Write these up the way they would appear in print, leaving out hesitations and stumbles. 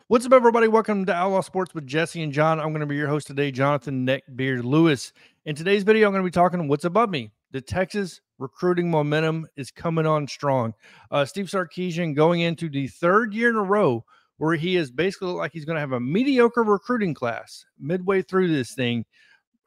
What's up, everybody? Welcome to Outlaw Sports with Jesse and John. I'm going to be your host today, Jonathan Neckbeard Lewis. In today's video, I'm going to be talking what's above me. The Texas recruiting momentum is coming on strong. Steve Sarkisian going into the third year in a row where he is basically like he's going to have a mediocre recruiting class midway through this thing,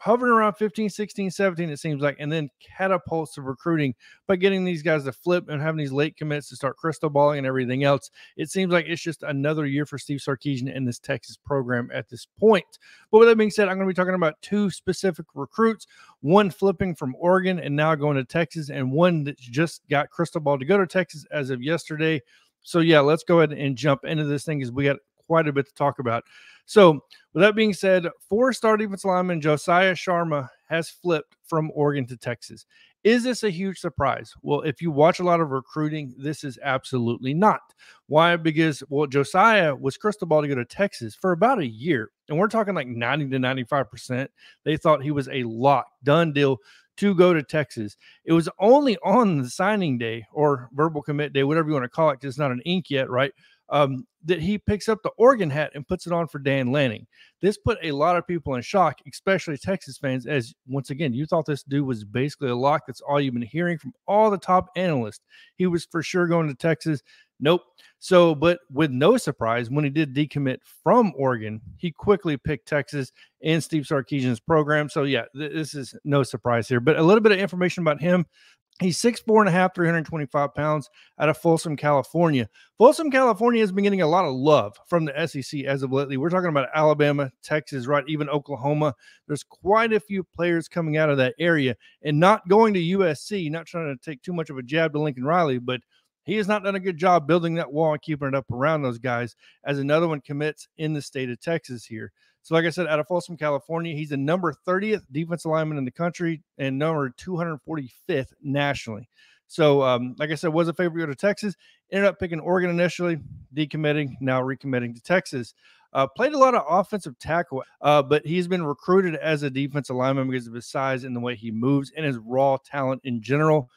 hovering around 15, 16, 17, it seems like, and then catapults of recruiting by getting these guys to flip and having these late commits to start crystal balling and everything else. It seems like it's just another year for Steve Sarkisian in this Texas program at this point. But with that being said, I'm going to be talking about two specific recruits, one flipping from Oregon and now going to Texas, and one that just got crystal ball to go to Texas as of yesterday. So yeah, let's go ahead and jump into this thing because we got quite a bit to talk about. So with that being said, four-star defensive lineman Josiah Sharma has flipped from Oregon to Texas. Is this a huge surprise? Well, if you watch a lot of recruiting, this is absolutely not. Why? Because, well, Josiah was crystal ball to go to Texas for about a year, and we're talking like 90 to 95%. They thought he was a lock, done deal to go to Texas. It was only on the signing day or verbal commit day, whatever you want to call it, because it's not an ink yet, right? That he picks up the Oregon hat and puts it on for Dan Lanning. This put a lot of people in shock, especially Texas fans, as once again, you thought this dude was basically a lock. That's all you've been hearing from all the top analysts. He was for sure going to Texas. Nope. So, but with no surprise, when he did decommit from Oregon, he quickly picked Texas in Steve Sarkisian's program. So yeah, this is no surprise here, but a little bit of information about him. He's 6'4.5", 325 pounds out of Folsom, California. Folsom, California has been getting a lot of love from the SEC as of lately. We're talking about Alabama, Texas, right? Even Oklahoma. There's quite a few players coming out of that area and not going to USC, not trying to take too much of a jab to Lincoln Riley, but he has not done a good job building that wall and keeping it up around those guys as another one commits in the state of Texas here. So like I said, out of Folsom, California, he's the number 30th defensive lineman in the country and number 245th nationally. So like I said, was a favorite to go to Texas. Ended up picking Oregon initially, decommitting, now recommitting to Texas. Played a lot of offensive tackle, but he's been recruited as a defensive lineman because of his size and the way he moves and his raw talent in general.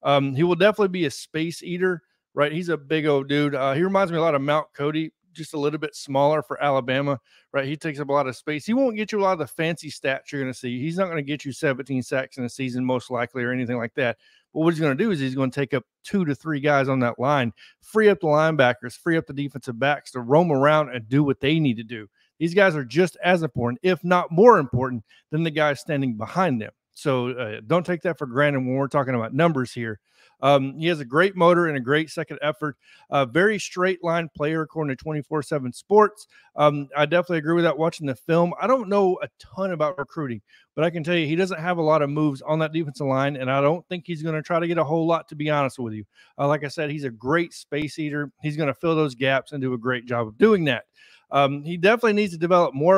He will definitely be a space eater, right? He's a big old dude. He reminds me a lot of Mount Cody, just a little bit smaller for Alabama, right? He takes up a lot of space. He won't get you a lot of the fancy stats you're going to see. He's not going to get you 17 sacks in a season, most likely, or anything like that. But what he's going to do is he's going to take up 2 to 3 guys on that line, free up the linebackers, free up the defensive backs to roam around and do what they need to do. These guys are just as important, if not more important, than the guys standing behind them. So don't take that for granted when we're talking about numbers here. He has a great motor and a great second effort. Very straight line player, according to 24/7 Sports. I definitely agree with that watching the film. I don't know a ton about recruiting, but I can tell you he doesn't have a lot of moves on that defensive line, and I don't think he's going to try to get a whole lot, to be honest with you. Like I said, he's a great space eater. He's going to fill those gaps and do a great job of doing that. He definitely needs to develop more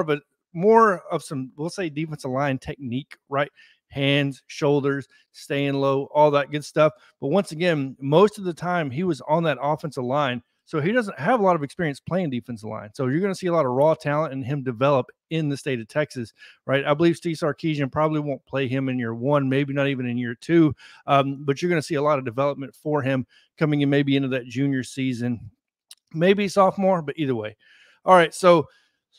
of some, we'll say, defensive line technique, right? Hands, shoulders, staying low, all that good stuff. But once again, most of the time he was on that offensive line, so he doesn't have a lot of experience playing defensive line. So you're going to see a lot of raw talent in him develop in the state of Texas, right? I believe Steve Sarkisian probably won't play him in year 1, maybe not even in year 2, but you're going to see a lot of development for him coming in maybe into that junior season, maybe sophomore, but either way. All right, so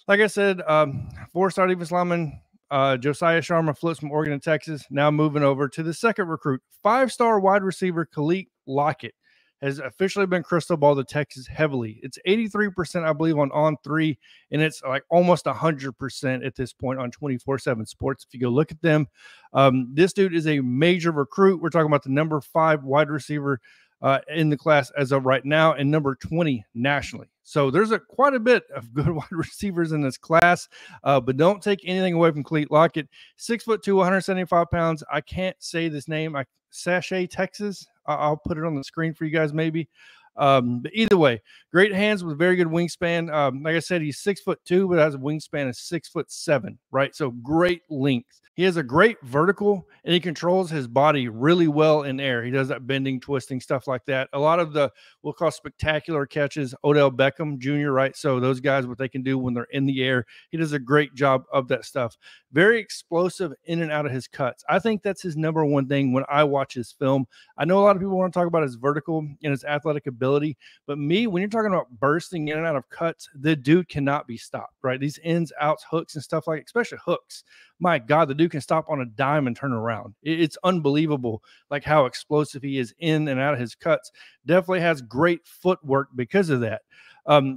like I said, 4-star defensive lineman Josiah Sharma flips from Oregon to Texas. Now moving over to the second recruit, 5-star wide receiver Kaliq Lockett has officially been crystal ball to Texas heavily. It's 83%, I believe, on 3, and it's like almost 100% at this point on 24/7 Sports. If you go look at them, this dude is a major recruit. We're talking about the number 5 wide receiver in the class as of right now, and number 20 nationally. So there's quite a bit of good wide receivers in this class, but don't take anything away from Kaliq Lockett. 6'2", 175 pounds. I can't say this name. Sachet, Texas. I'll put it on the screen for you guys maybe. But either way, great hands with very good wingspan. Like I said, he's 6'2", but has a wingspan of 6'7", right? So great length. He has a great vertical, and he controls his body really well in air. He does that bending, twisting, stuff like that. A lot of the, we'll call spectacular catches, Odell Beckham Jr., right? So those guys, what they can do when they're in the air, he does a great job of that stuff. Very explosive in and out of his cuts. I think that's his number one thing when I watch his film. I know a lot of people want to talk about his vertical and his athletic ability. ability. But when you're talking about bursting in and out of cuts, the dude cannot be stopped, right? These ins, outs, hooks, and stuff like, especially hooks. My God, the dude can stop on a dime and turn around. It's unbelievable, like how explosive he is in and out of his cuts. Definitely has great footwork because of that.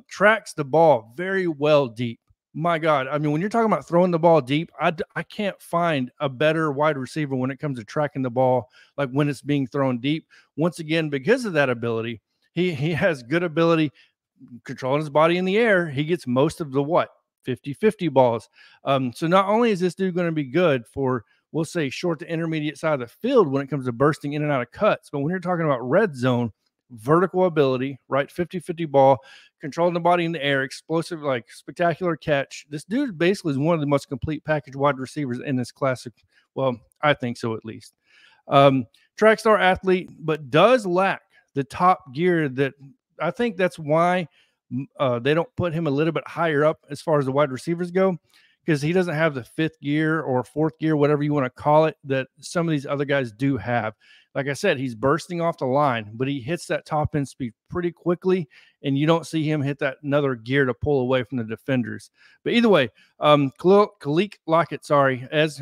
Tracks the ball very well deep. My God. I mean, when you're talking about throwing the ball deep, I can't find a better wide receiver when it comes to tracking the ball, like when it's being thrown deep. Once again, because of that ability, he has good ability controlling his body in the air. He gets most of the 50-50 balls. So not only is this dude going to be good for, we'll say, short to intermediate side of the field when it comes to bursting in and out of cuts, but when you're talking about red zone, vertical ability, right? 50-50 ball, controlling the body in the air, explosive, like spectacular catch. This dude basically is one of the most complete package wide receivers in this classic. Well, I think so, at least. Track star athlete, but does lack the top gear. That I think that's why they don't put him a little bit higher up as far as the wide receivers go, because he doesn't have the fifth gear or fourth gear, whatever you want to call it, that some of these other guys do have. Like I said, he's bursting off the line, but he hits that top end speed pretty quickly, and you don't see him hit that another gear to pull away from the defenders. But either way, Kaliq Lockett, has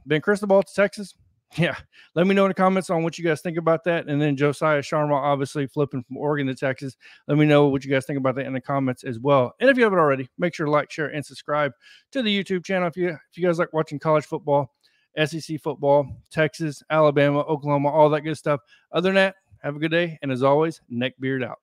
been crystalballed to Texas. Yeah, let me know in the comments on what you guys think about that. And then Josiah Sharma, obviously flipping from Oregon to Texas. Let me know what you guys think about that in the comments as well. And if you haven't already, make sure to like, share, and subscribe to the YouTube channel if you guys like watching college football, SEC football, Texas, Alabama, Oklahoma, all that good stuff. Other than that, have a good day. And as always, Neckbeard out.